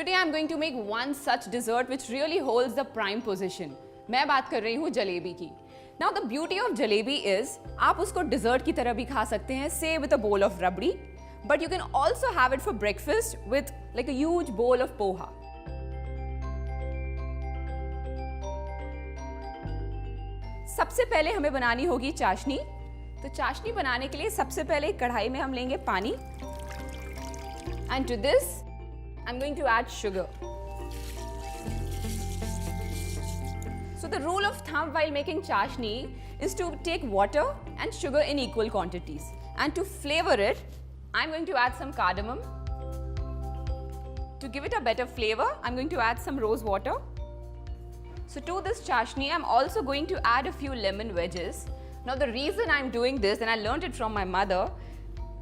Today I'm going to make one such dessert which really holds the prime position. मैं बात कर रही हूँ जलेबी की. Now the beauty of jalebi is आप उसको dessert की तरह भी खा सकते हैं, say with a bowl of rabdi, but you can also have it for breakfast with like a huge bowl of poha. सबसे पहले हमें बनानी होगी चाशनी. तो चाशनी बनाने के लिए सबसे पहले कढ़ाई में हम लेंगे पानी. And to this I'm going to add sugar. So the rule of thumb while making chashni is to take water and sugar in equal quantities. And to flavor it, I'm going to add some cardamom. To give it a better flavor, I'm going to add some rose water. So to this chashni, I'm also going to add a few lemon wedges. Now the reason I'm doing this, and I learned it from my mother,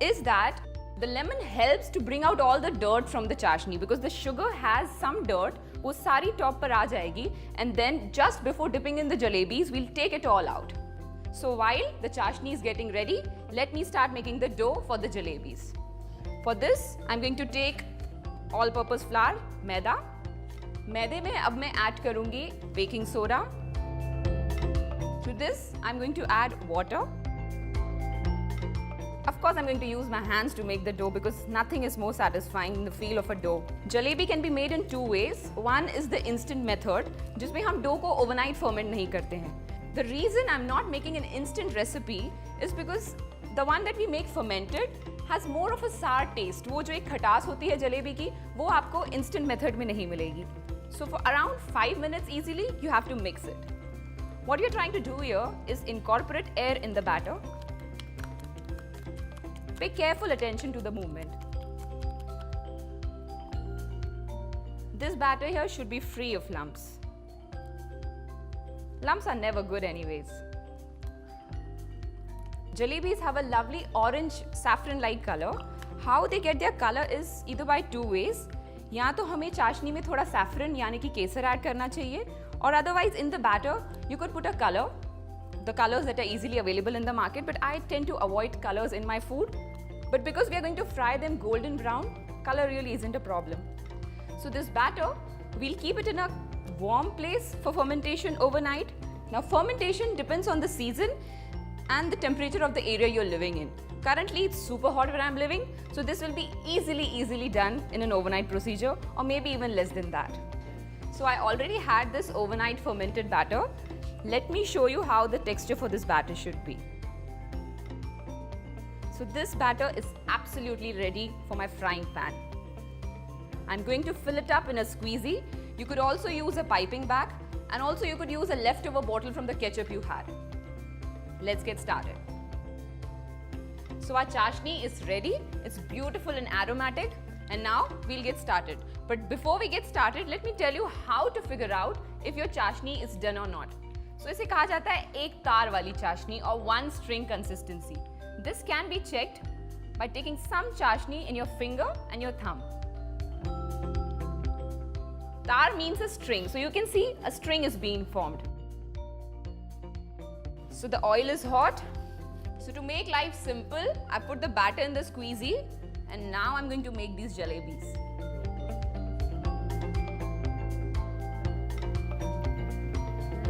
is that the lemon helps to bring out all the dirt from the chashni because the sugar has some dirt, वो सारी top पर आ जाएगी, and then just before dipping in the jalebis, we'll take it all out. So while the chashni is getting ready, let me start making the dough for the jalebis. For this, I'm going to take all-purpose flour, मैदा. मैदे में अब मैं add करूँगी baking soda. To this, I'm going to add water. Of course, I'm going to use my hands to make the dough because nothing is more satisfying than the feel of a dough. Jalebi can be made in two ways. One is the instant method, जिसमें हम dough को overnight ferment नहीं करते हैं. The reason I'm not making an instant recipe is because the one that we make fermented has more of a sour taste. वो जो एक खटास होती है जलेबी की, वो आपको instant method में नहीं मिलेगी. So for around 5 minutes easily, you have to mix it. What you're trying to do here is incorporate air in the batter. Pay careful attention to the movement. This batter here should be free of lumps. Lumps are never good anyways. Jalebis have a lovely orange saffron-like color. How they get their color is either by two ways. या तो हमें चाशनी में थोड़ा saffron यानी कि केसर add करना चाहिए, or otherwise in the batter you could put a color. The colors that are easily available in the market, but I tend to avoid colors in my food. But because we are going to fry them golden brown, color really isn't a problem. So this batter, we'll keep it in a warm place for fermentation overnight. Now fermentation depends on the season and the temperature of the area you're living in. Currently it's super hot where I'm living, so this will be easily done in an overnight procedure, or maybe even less than that. So I already had this overnight fermented batter. Let me show you how the texture for this batter should be. So this batter is absolutely ready for my frying pan. I'm going to fill it up in a squeezy. You could also use a piping bag, and also you could use a leftover bottle from the ketchup you had. Let's get started. So our chashni is ready. It's beautiful and aromatic. And now we'll get started. But before we get started, let me tell you how to figure out if your chashni is done or not. So इसे कहा जाता है एक तार वाली चाशनी or one string consistency. This can be checked by taking some chashni in your finger and your thumb. Tar means a string, so you can see a string is being formed. So the oil is hot. So to make life simple, I put the batter in the squeezy, and now I'm going to make these jalebis.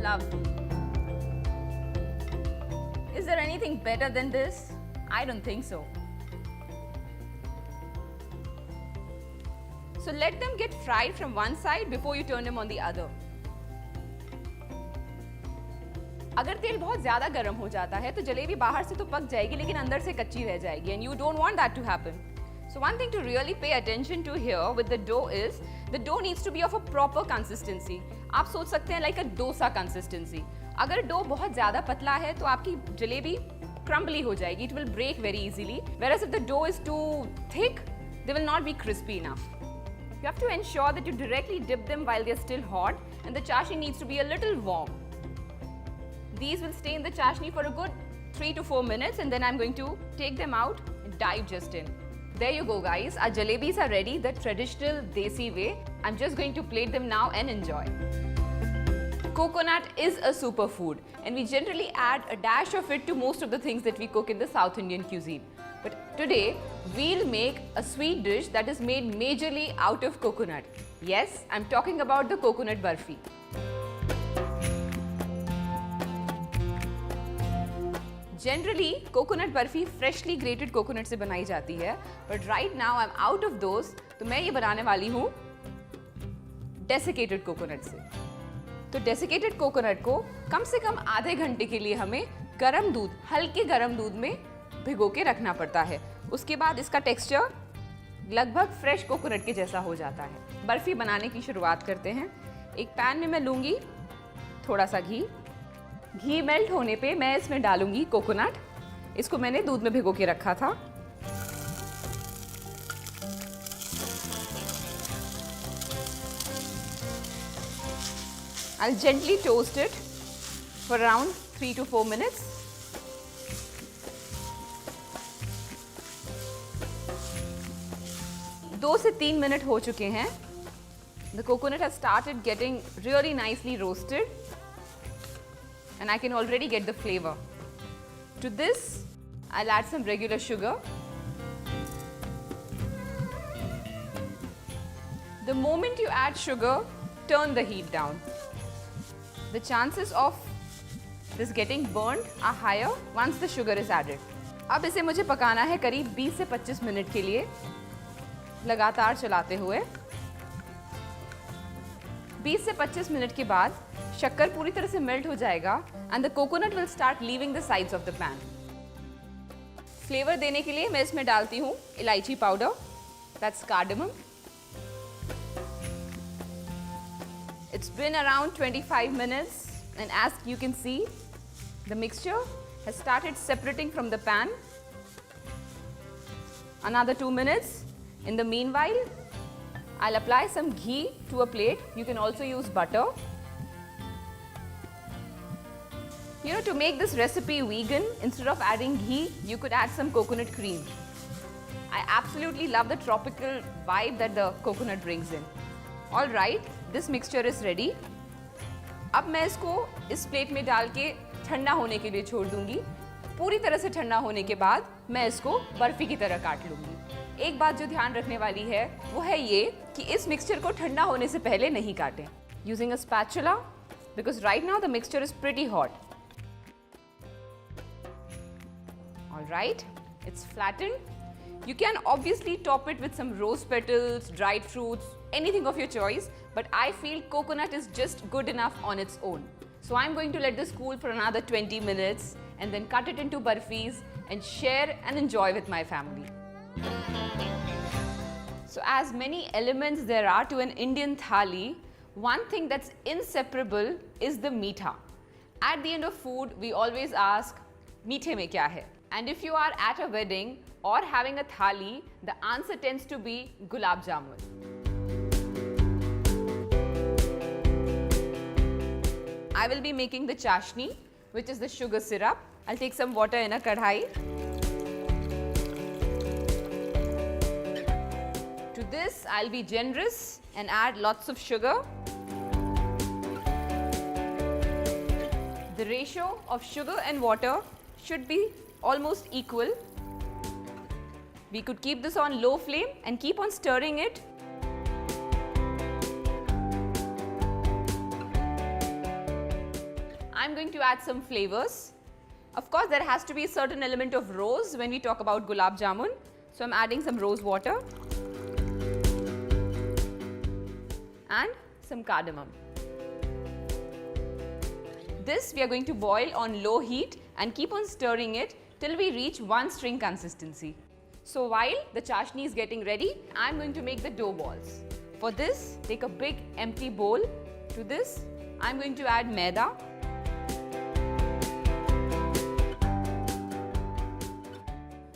Lovely. Is there anything better than this? I don't think so. So let them get fried from one side before you turn them on the other. अगर तेल बहुत ज़्यादा गर्म हो जाता है तो जलेबी बाहर से तो पक जाएगी लेकिन अंदर से कच्ची रह जाएगी, and you don't want that to happen. So one thing to really pay attention to here with the dough is the dough needs to be of a proper consistency. आप सोच सकते हैं like a dosa consistency. अगर dough बहुत ज़्यादा पतला है तो आपकी जलेबी crumbly हो जाएगी. It will break very easily. Whereas if the dough is too thick, they will not be crispy enough. You have to ensure that you directly dip them while they're still hot, and the chashni needs to be a little warm. These will stay in the chashni for a good 3 to 4 minutes, and then I'm going to take them out and dive just in. There you go guys, our jalebis are ready the traditional desi way. I'm just going to plate them now and enjoy. Coconut is a superfood, and we generally add a dash of it to most of the things that we cook in the South Indian cuisine. But today, we'll make a sweet dish that is made majorly out of coconut. Yes, I'm talking about the coconut barfi. Generally, coconut barfi freshly grated coconut से बनाई जाती है, but right now I'm out of those, तो मैं ये बनाने वाली हूँ desiccated coconut से। तो desiccated coconut को कम से कम आधे घंटे के लिए हमें गर्म दूध, हल्के गर्म दूध में भिगो के रखना पड़ता है। उसके बाद इसका टेक्सचर लगभग फ्रेश कोकोनट के जैसा हो जाता है। बर्फी बनाने की शुरुआत करते हैं। एक पैन में मैं लूँगी थोड़ा सा घी। घी मेल्ट होने पे मैं इसमें डालूंगी कोकोनट। इसको मैंने दूध में भिगो के रखा था। I'll gently toast it for around 3 to 4 minutes. दो से 3 मिनट हो चुके हैं। The coconut has started getting really nicely roasted and I can already get the flavor. To this, I'll add some regular sugar. The moment you add sugar, turn the heat down. The chances of this getting burnt are higher once the sugar is added. अब इसे मुझे पकाना है करीब 20 से 25 minute के लिए लगातार चलाते हुए। 20 से 25 मिनट के बाद शक्कर पूरी तरह से मेल्ट हो जाएगा and the coconut will start leaving the sides of the pan. Flavour देने के लिए मैं इसमें डालती हूँ इलायची powder, that's cardamom. It's been around 25 minutes and as you can see, the mixture has started separating from the pan. Another 2 minutes. In the meanwhile, I'll apply some ghee to a plate. You can also use butter. You know, to make this recipe vegan, instead of adding ghee, you could add some coconut cream. I absolutely love the tropical vibe that the coconut brings in. All right, this mixture is ready. अब मैं इसको इस plate में डाल के ठंडा होने के लिए छोड़ दूंगी। पूरी तरह से ठंडा होने के बाद मैं इसको बर्फी की तरह काट लूंगी। एक बात जो ध्यान रखने वाली है वो है ये कि इस मिक्सचर को ठंडा होने से पहले नहीं काटें। Using a spatula because right now the mixture is pretty hot. All right, it's flattened. You can obviously top it with some rose petals, dried fruits, anything of your choice, but I feel coconut is just good enough on its own. So I'm going to let this cool for another 20 minutes and then cut it into barfis and share and enjoy with my family. So as many elements there are to an Indian thali, one thing that's inseparable is the meetha. At the end of food, we always ask, meethe mein kya hai? And if you are at a wedding or having a thali, the answer tends to be gulab jamun. I will be making the chashni, which is the sugar syrup. I'll take some water in a kadhai. To this, I'll be generous and add lots of sugar. The ratio of sugar and water should be almost equal. We could keep this on low flame and keep on stirring it. I'm going to add some flavors. Of course, there has to be a certain element of rose when we talk about gulab jamun. So I'm adding some rose water and some cardamom. This we are going to boil on low heat and keep on stirring it till we reach one string consistency. So while the chashni is getting ready, I'm going to make the dough balls. For this, take a big empty bowl. To this, I'm going to add maida.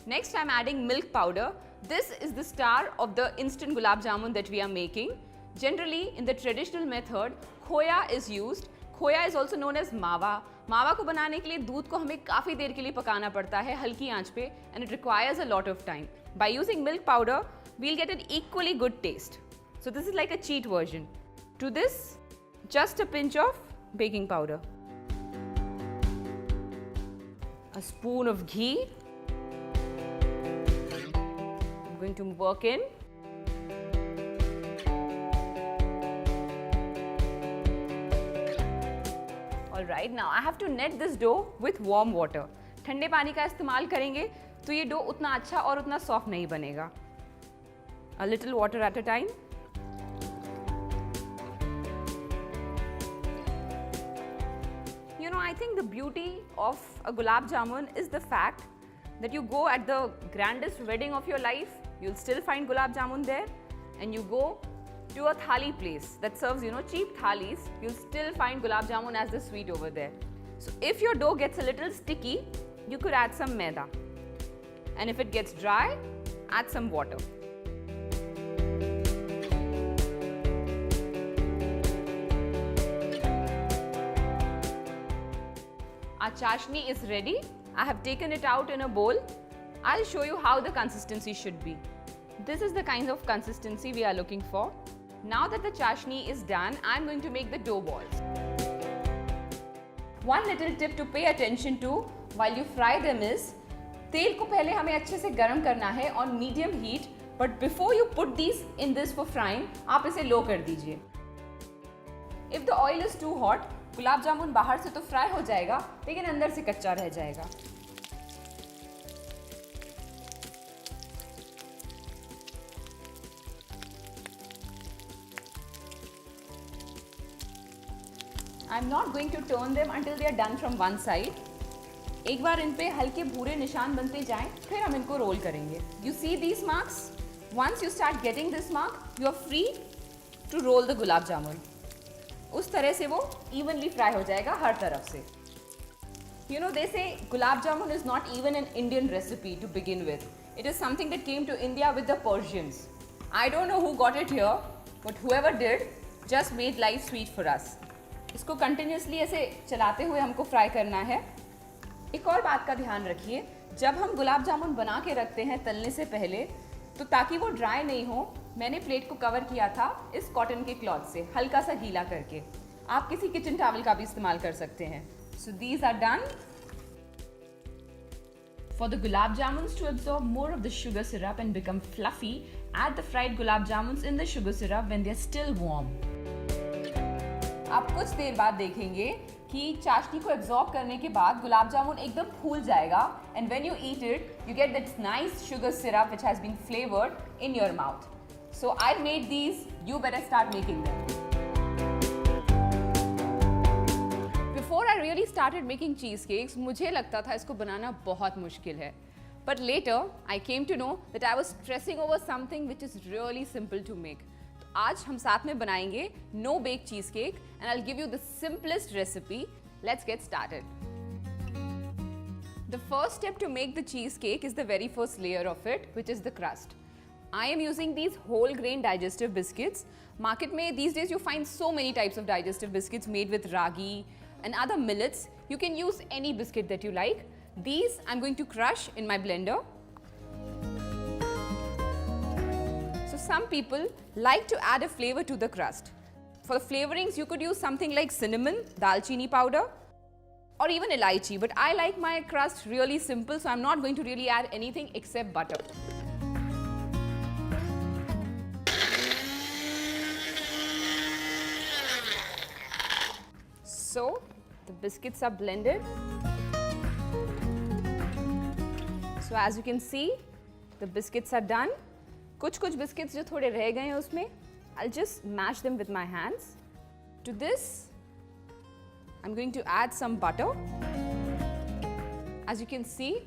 Next, I'm adding milk powder. This is the star of the instant gulab jamun that we are making. Generally, in the traditional method, khoya is used. खोया is also known as मावा। मावा को बनाने के लिए दूध को हमें काफ़ी देर के लिए पकाना पड़ता है हल्की आंच पे and it requires a lot of time. By using milk powder, we'll get an equally good taste. So this is like a cheat version. To this, just a pinch of baking powder. A spoon of ghee. I'm going to work in. Alright, now I have to net this dough with warm water. ठंडे पानी का इस्तेमाल करेंगे तो ये dough उतना अच्छा और उतना सॉफ्ट नहीं बनेगा. A little water at a time. You know, I think the beauty of a gulab jamun is the fact that you go at the grandest wedding of your life, you'll still find gulab jamun there, and you go to a thali place that serves, cheap thalis, you'll still find gulab jamun as the sweet over there. So if your dough gets a little sticky, you could add some maida. And if it gets dry, add some water. Our chashni is ready. I have taken it out in a bowl. I'll show you how the consistency should be. This is the kind of consistency we are looking for. Now that the chashni is done, I'm going to make the dough balls. One little tip to pay attention to while you fry them is, तेल को पहले हमें अच्छे से गर्म करना है on medium heat, but before you put these in this for frying, आप इसे low कर दीजिए. If the oil is too hot, gulab jamun बाहर से तो फ्राई हो जाएगा लेकिन अंदर से कच्चा रह जाएगा. I'm not going to turn them until they are done from one side. एक बार इन पे हल्के भूरे निशान बनते जाएं, फिर हम इनको रोल करेंगे. You see these marks? Once you start getting this mark, you are free to roll the gulab jamun. उस तरह से वो evenly fry हो जाएगा हर तरफ से. You know, they say gulab jamun is not even an Indian recipe to begin with. It is something that came to India with the Persians. I don't know who got it here, but whoever did just made life sweet for us. इसको continuously ऐसे चलाते हुए हमको fry करना है. एक और बात का ध्यान रखिए, जब हम गुलाब जामुन बना के रखते हैं तलने से पहले, तो ताकि वो ड्राई नहीं हो, मैंने प्लेट को कवर किया था इस कॉटन के क्लॉथ से, हल्का सा गीला करके. आप किसी किचन टॉवल का भी इस्तेमाल कर सकते हैं. So these are done. For the gulab jamuns to absorb more of the sugar syrup and become fluffy, add the fried gulab jamuns in the sugar syrup when they are still warm. आप कुछ देर बाद देखेंगे कि चाशनी को absorb करने के बाद गुलाब जामुन एकदम फूल जाएगा, and when you eat it, you get that nice sugar syrup which has been flavored in your mouth. So I made these. You better start making them. Before I really started making cheesecakes, मुझे लगता था इसको बनाना बहुत मुश्किल है. But later, I came to know that I was stressing over something which is really simple to make. तो आज हम साथ में बनाएंगे no bake cheesecake, and I'll give you the simplest recipe. Let's get started. The first step to make the cheesecake is the very first layer of it, which is the crust. I am using these whole grain digestive biscuits. Market में these days you find so many types of digestive biscuits made with ragi and other millets. You can use any biscuit that you like. These I'm going to crush in my blender. So some people like to add a flavor to the crust. For the flavorings, you could use something like cinnamon, dalchini powder, or even elaichi. But I like my crust really simple, so I'm not going to really add anything except butter. So the biscuits are blended. So as you can see, the biscuits are done. कुछ biscuits जो थोड़े रह गए हैं उसमें, I'll just mash them with my hands. To this, I'm going to add some butter. As you can see,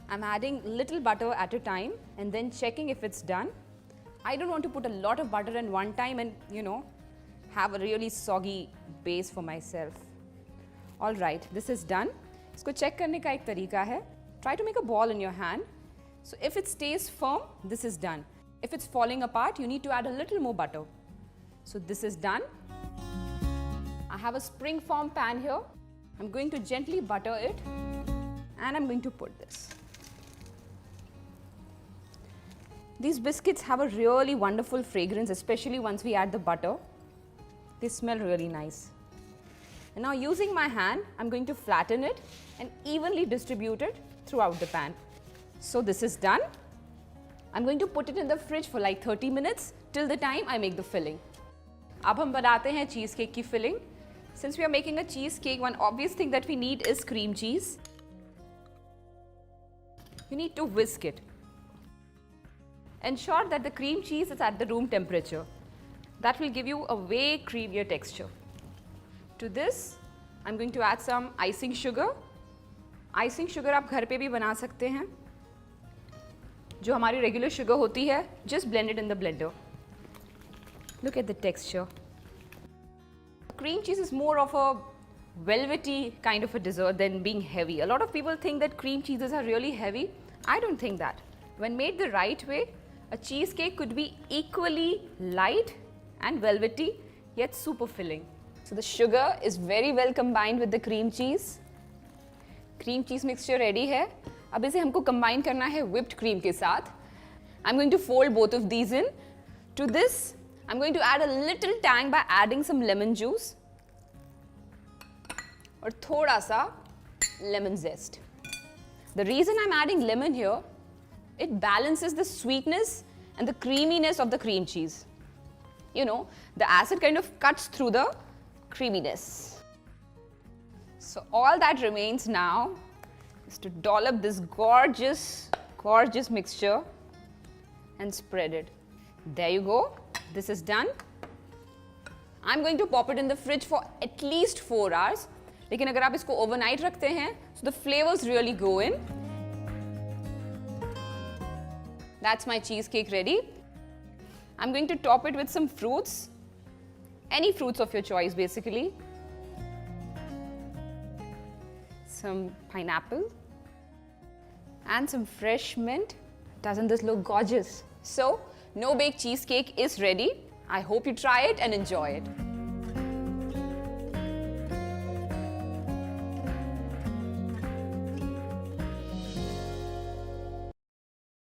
I'm adding little butter at a time and then checking if it's done. I don't want to put a lot of butter in one time and, have a really soggy base for myself. All right, this is done. इसको check करने का एक तरीका है. Try to make a ball in your hand. So if it stays firm, this is done. If it's falling apart, you need to add a little more butter. So this is done. I have a spring form pan here. I'm going to gently butter it and I'm going to put this. These biscuits have a really wonderful fragrance, especially once we add the butter. They smell really nice. And now using my hand, I'm going to flatten it and evenly distribute it throughout the pan. So this is done. I'm going to put it in the fridge for like 30 minutes till the time I make the filling. अब हम बनाते हैं cheesecake की filling. Since we are making a cheesecake, one obvious thing that we need is cream cheese. You need to whisk it. Ensure that the cream cheese is at the room temperature. That will give you a way creamier texture. To this, I'm going to add some icing sugar. Icing sugar आप घर पे भी बना सकते हैं. जो हमारी regular sugar होती है, just blend it in the blender. Look at the texture. Cream cheese is more of a velvety kind of a dessert than being heavy. A lot of people think that cream cheeses are really heavy. I don't think that. When made the right way, a cheesecake could be equally light and velvety, yet super filling. So the sugar is very well combined with the cream cheese. Cream cheese mixture ready है. अब इसे हमको combine करना है whipped cream के साथ. I'm going to fold both of these in. To this, I'm going to add a little tang by adding some lemon juice और थोड़ा सा lemon zest. The reason I'm adding lemon here, it balances the sweetness and the creaminess of the cream cheese. You know, the acid kind of cuts through the creaminess. So all that remains now is to dollop this gorgeous, gorgeous mixture and spread it. There you go. This is done. I'm going to pop it in the fridge for at least 4 hours. लेकिन अगर आप इसको overnight रखते हैं, so the flavors really go in. That's my cheesecake ready. I'm going to top it with some fruits. Any fruits of your choice, basically. Some pineapple and some fresh mint. Doesn't this look gorgeous? So, no-bake cheesecake is ready. I hope you try it and enjoy it.